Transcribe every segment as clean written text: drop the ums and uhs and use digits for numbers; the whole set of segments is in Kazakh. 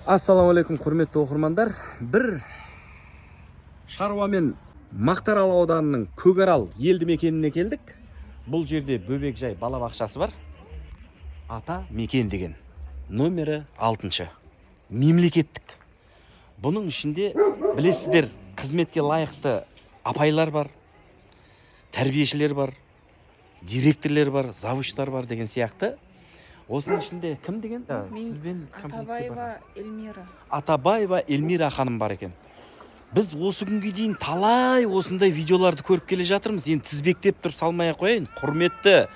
Ассалаумағалейкум, құрметті оқырмандар. Бір шаруамен Мақтаарал ауданының Көкарал елді мекеніне келдік. Бұл жерде бөбекжай балабақшасы бар. Ата мекен деген. Номері 6. Мемлекеттік. Бұның ішінде білесіздер, қызметке лайықты апайлар бар, тәрбиешілер бар, директорлер бар, завуштар бар деген сияқты. Осының ішінде кім деген? Сізбен Атабаева Эльмира. Атабаева Эльмира ханым бар екен. Біз осы күнге дейін талай осындай видеоларды көріп келе жатырмыз. Енді тізбектеп тұрып салмай қояйын. Құрметті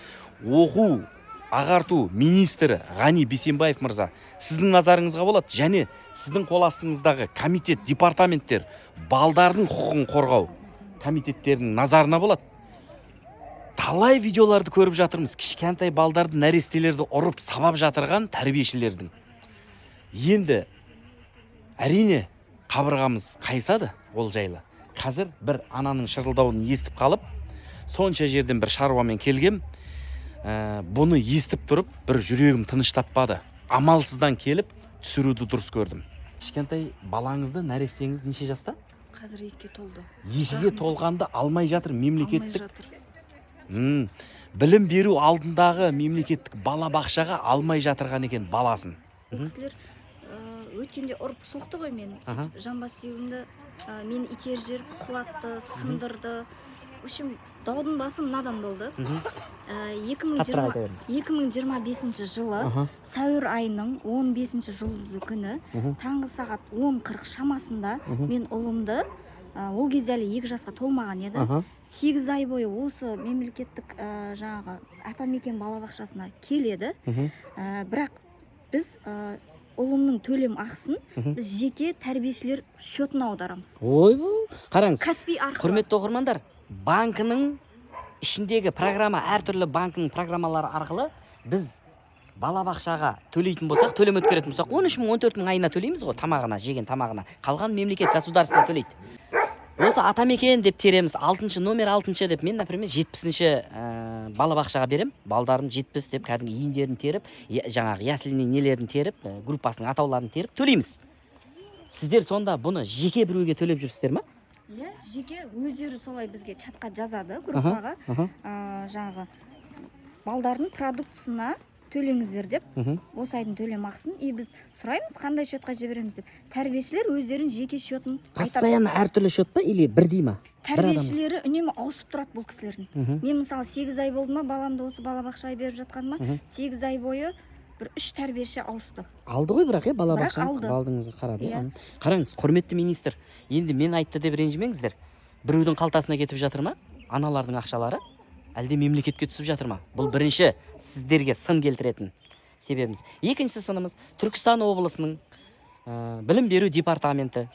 оқу, ағарту министрі Ғани Бейсенбаев мырза, сіздің назарыңызға болады, және сіздің қол астыңыздағы комитет, департаменттер, балдардың құқығын қорғау комитеттерінің назарына болады. Талай видеоларды көріп жатырмыз. Кішкентай балдарды, нәрестелерді ұрып сабап жатырған тәрбиешілердің. Енді әрине қабырғамыз қайсады ол жайлы. Қазір бір ананың шырылдауын естіп қалып, сонша жерден бір шаруамен келгем. Бұны естіп тұрып, бір жүрегім тыныш таппады. Амалсыздан келіп, түсіруді дұрыс көрдім. Кішкентай балаңызды, нәрестеңіз неше жаста? Қазір 2-ге толды. 2-ге толғанды алмай жатыр мемлекеттік. Білім беру алдындағы мемлекеттік балабақшаға алмай жатырған екен баласын. Кісілер өткенде ұрып соқты ғой мен. Жамбас сүйегімді мені итер жер құлатты, сындырды. В общем, даудың басы мынадан болды. 2025 жылы сәуір айының 15 жұлдызы күні таңғы сағат 10:40 шамасында мен ұлымды, ол кезде әлі 2 жасқа толмаған еді. 8 ай бойы осы мемлекеттік жаңағы атамекен балабақшасына келеді. Бірақ біз ұлымның төлем ақысын біз жеке тәрбиешілер шотына аударамыз. Ойбу, қараңыз. Каспи арқылы. Құрметті оқырмандар, банкінің ішіндегі программа, әртүрлі банкінің программалары арқылы біз балабақшаға төлейтін болсақ, төлем өткеретін болсақ, 13 мың, 14 мың айына төлейміз ғой, тамағына, жеген тамағына. Қалған мемлекет, государство төлейді. Осы атамекен деп тереміз, номер 6 деп, мен, например, 70-ші балабақшаға берем. Балдарым 70 деп, кәдімгі иіндерін теріп, жаңағы яслиний нелерін теріп, группасының атауларын теріп төлейміз. Сіздер сонда бұны жеке біреуге төлеп жүрсіздер ма? Иә, жеке өздері солай бізге чатқа жазады, группаға. Жаңағы балдардың продуктысына төлеңіздер деп, осы айдың төлем ақысын, біз сұраймыз, қандай шотқа жібереміз деп. Тәрбиешілер өздерін жеке шотын айтады. Постоянно әртүрлі шот па или бірдей ма? Тәрбиешілері үнемі ауысып тұрады бұл кісілердің. Мен мысалы 8 ай болды ма, баламды осы балабақшаға беріп жатқаныма, 8 ай бойы бір 3 тәрбиеші ауысты. Алды ғой бірақ, балабақша алды. Балдыңызға қарады. Қараңыз, құрметті министр, енді мен айтты деп ренжімеңіздер. Біреудің қалтасына кетіп жатыр ма? Аналардың ақшалары әлде мемлекетке түсіп жатыр ма? Бұл бірінші сіздерге сын келтіретін себебіміз. Екінші сынымыз Түркістан облысының білім беру департаменті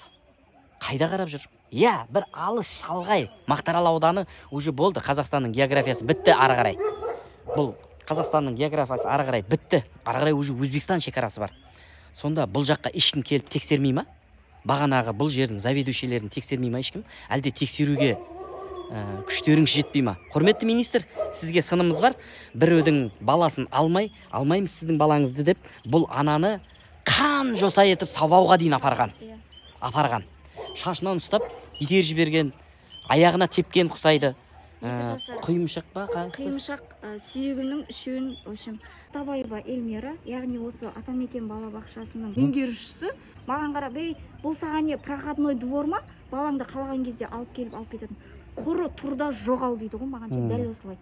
қайда қарап жүр? Иә, бір алыс шалғай Мақтаарал ауданы уже болды. Қазақстанның географиясы бітті ары қарай. Бұл Қазақстанның географиясы ары қарай бітті. Ары қарай уже Өзбекстан шекарасы бар. Сонда бұл жаққа ешкім келіп тексермей ма? Бағанағы бұл жердің заведующийлерін тексермей ма ешкім? Әлде тексеруге күштеріңіз жетпей ма? Құрметті министр, сізге сынымыз бар. Біреудің баласын алмаймыз сіздің балаңызды деп, бұл ананы қан жоса етіп сабауға дейін апарған. Шашынан ұстап, итер жіберген, аяғына тепкен құсайды. Құйымшақ па? Құйымшақ сүйегінің үшеуін, өшім. Атабаева Эльмира, яғни осы атамекен балабақшасының меңгерушісі, маған қарап, бұл саған не проходной двор ма? Балаңды қалаған кезде алып келіп алып кететін. Құры тұрда жоғал дейді ғой маған, дәл осылай.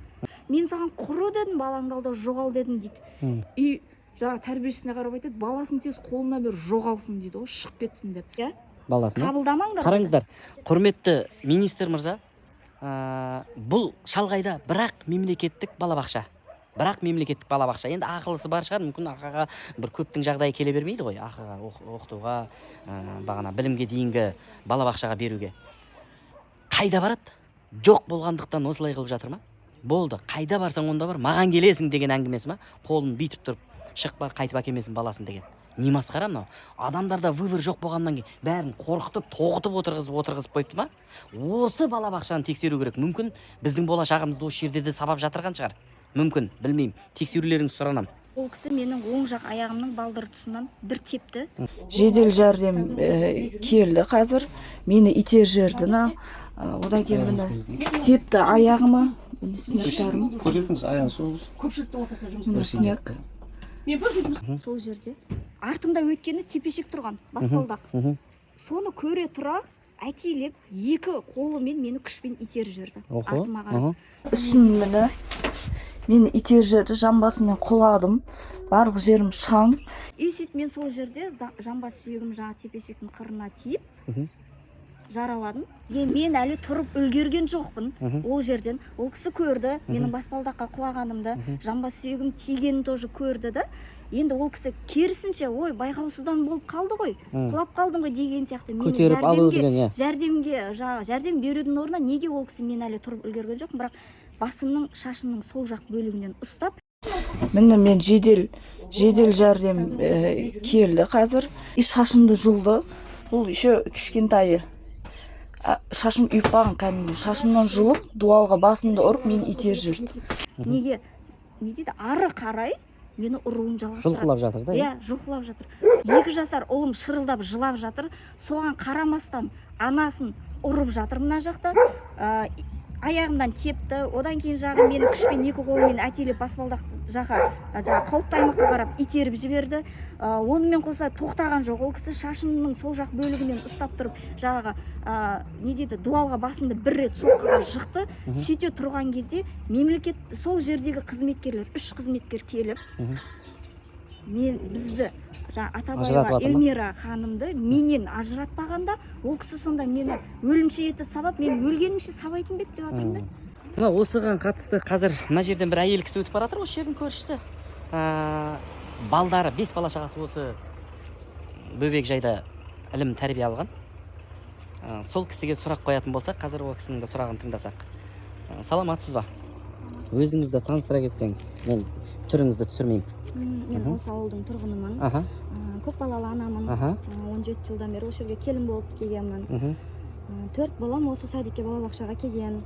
Мен саған құры дедім, балаңды алда жоғал дедім дейді. И жаңа тәрбиешісіне қарап айтады, баласын тез қолына бер жоғалсын дейді ғой, шығып кетсін деп. Баласына қабылдамаңдар. Қараңыздар, құрметті министр мырза, бұл шалғайда бірақ мемлекеттік балабақша. Енді ақылысы бар шығар, мүмкін ақаға бір көптің жағдайы келе бермейді ғой, ақаға оқытуға, бағана білімге дейінгі балабақшаға беруге. Қайда барады? Жоқ болғандықтан осылай қылып жатыр ма? Болды, қайда барсаң онда бар, маған келесің деген әңгімесі ма? Қолын бүйтіп тұрып, шық бар, қайтып әкелмесін баласын деген. Не масқара мынау? Адамдарда выбор жоқ болғаннан кейін бәрін қорқытып, тоғытып отырғызып қойыпты ма? Осы балабақшаны тексеру керек. Мүмкін біздің болашағымызды осы жерде де сабап жатырған шығар. Мүмкін, білмеймін. Тексерулеріңізді сұранам. Ол кісі менің оң жақ аяғымның балдыр тұсынан бір тепті. Жедел жәрдем келді қазір. Мені итер жерді. Одан кейін мені тепті аяғыма. Сынақтарым. Көрсетіңіз аяғын сол. Снег. Сол жерде. Артымда өткені тепешек тұрған, баспалдақ. Соны көре тұра, әйтейлеп, екі қолымен мені күшпен итер жүрді. Артыма қарап. Үстімені мені итер жерді, жамбасымен құладым. Барлық жерім шаң. Сөйтіп мен сол жерде жамбас сүйегім жаңа тепешектің қырына тиіп, жараладым. Мен әлі тұрып үлгерген жоқпын ол жерден. Ол кісі көрді, менің баспалдаққа құлағанымды, жамбас сүйегім тигенін тоже көрді да. Енді ол кісі керісінше, ой, байқаусыздан болып қалды ғой, құлап қалдым ғой деген сияқты. Мені жәрдем берудің орнына неге ол кісі мен әлі тұрып үлгерген жоқпын, бірақ басымның шашының сол жақ бөлігінен ұстап. Мен жедел жәрдем келді қазір. Шашымды жұлды. Бұл еще кішкентайы. Шашым үйіп қалған кәдімгі. Шашымнан жұлып, дуалға басымды ұрып, мен итер жүрді. Неге? Не дейді? Ары қарай мені ұруын жалғастырады. Жұлқылап жатыр да? Иә, жұлқылап жатыр. 2 жасар ұлым шырылдап жылап жатыр. Соған қарамастан анасын ұрып жатыр мына жақта. Аяғымдан тепті. Одан кейін жағы мені күшпен екі қолымен әтелеп баспалдақ жаққа қауіпті аймаққа қарап итеріп жіберді. Онымен қоса тоқтаған жоқ. Ол кісі шашымның сол жақ бөлігінен ұстап тұрып, жаңағы не дейді, дуалға басымды бір рет соққыға жықты. Сөйте тұрған кезде мемлекет сол жердегі қызметкерлер, 3 қызметкер келіп, бізді Атабаева Эльмира ханымды менен ажыратпағанда, ол кісі сонда мені өлімше етіп сабап, мен өлгенімше сабайтын бет деп жатырмын да. Мына осыған қатысты қазір мына жерден бір әйел кісі өтіп бара жатыр, осы жердің көршісі. Балдары 5 бала шағасы осы бөбек жайда ілім тәрбие алған. Сол кісіге сұрақ қоятын болсақ, қазір ол кісінің де сұрағын тыңдасақ. Саламатсыз ба? Өзіңізді таныстыра кетсеңіз, мен түріңізді түсірмеймін. Мен осы ауылдың тұрғынымын. Көп балалы анамын. 17 жылдан бері осы жерге келін болып келгенмін. 4 балам осы садикке, балабақшаға келген.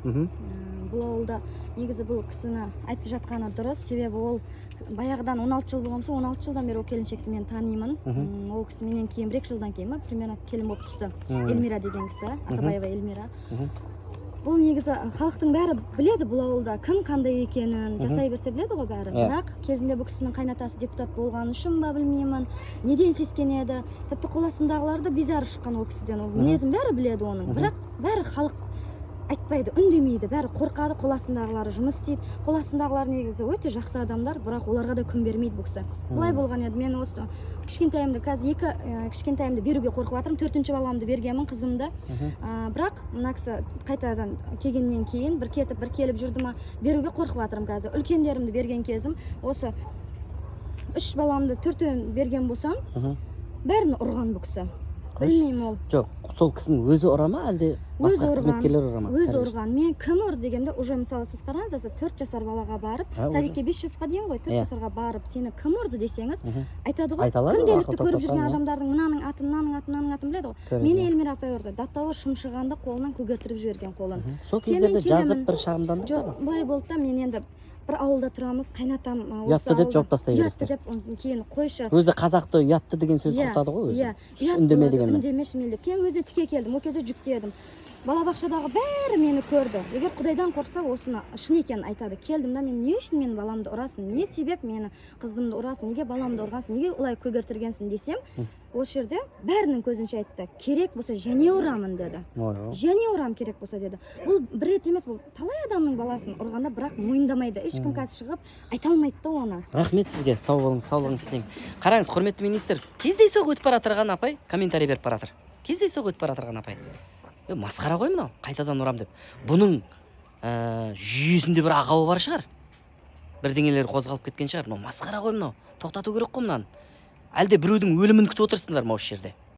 Бұл ауылда негізі бұл кісіні айтып жатқаны дұрыс, себебі ол баяғыдан 16 жыл болған соң, 16 жылдан бері ол келіншекті мен танимын. Ол кісі менен кейін 1 жылдан кейін примерно келін болып түсті. Эльмира деген кісі, Атабаева Эльмира. Бұл негізі халықтың бәрі біледі бұл ауылда кім қандай екенін, жасай берсе біледі ғой бәрі. Бірақ кезінде бұл кісінің қайнатасы депутат болғаны үшін ба білмеймін, неден сескенеді. Тіпті қоластындағыларды безары шыққан ол кісіден. Ол мінезін бәрі біледі оның. Бірақ бәрі халық айтпайды, үндемейді, бәрі қорқады, қоластындағылары жұмыс істейді. Қоластындағылар негізі өте жақсы адамдар, бірақ оларға да күн бермейді бұл кісі. Бұлай болған еді, мен осы кішкентайымды, қазір 2 кішкентайымды беруге қорқып жатырмын, 4-ші баламды бергенмін, қызымды. Бірақ мына кісі қайтадан келгеннен кейін бір кетіп, бір келіп жүрді ма, беруге қорқып жатырмын қазір. Үлкендерімді берген кезім, осы 3 баламды 4-ін берген болсам, бәрін ұрған бұл кісі. Білмеймін ол. Жоқ, сол кісінің өзі ұра ма, әлде басқа қызметкерлер ұра ма? Өзі ұрған. Мен кім ұр дегенде, уже мысалы сіз қараңыз, 4 жасар балаға барып, садикке 5 жасқа дейін ғой, 4 жасарға барып, сені кім ұрды десеңіз, айтады ғой, күнделікті көріп жүрген адамдардың мынаның атын, мынаның атын біледі ғой. Мені Эльмира апай ұрды. Даттауы шымшығанды қолынан көгертіріп жіберген қолын. Сол кездерде жазып бір шағымдандырса ба? Жоқ, былай болды да, мен енді бір ауылда тұрамыз, қайнатам ұятты деп жауап тастай бересіздер. Ұятты деп кейін қойшы. Өзі қазақты ұятты деген сөз құртады ғой өзі. Үндеме дегенмен. Үндеме шымелдеп. Кейін өзіне тіке келдім, ол кезде жүктедім. Балабақшадағы бәрі мені көрді. Егер Құдайдан қорқса, осыны шын екенін айтады. Келдім да, мен не үшін мені баламды ұрасың? Не себеп мені қызымды ұрасың? Неге баламды ұрғансың? Неге олай көгертіргенсің десем, осы жерде бәрінің көзінше айтты. Керек болса, және ұрамын деді. Және ұрам керек болса деді. Бұл бір рет емес, бұл талай адамның баласын ұрғанда, бірақ мойындамайды. Ешкім қазір шығып айта алмайды да оны. Рахмет сізге. Сау болыңыз, саулығыңыз тілеймін. Қараңыз, құрметті министр, кездейсоқ өтіп бара жатырған апай комментарий беріп бара жатыр. Кездейсоқ өтіп бара жатырған апай. Масқара ғой мынау, қайтадан ұрам деп. Бұның жүйесінде бір ақауы бар шығар. Бірдеңелер қозғалып кеткен шығар. Масқара ғой мынау. Тоқтату керек қой мынаны. Әлде біреудің өлімін күтіп отырсыңдар ма осы жерде?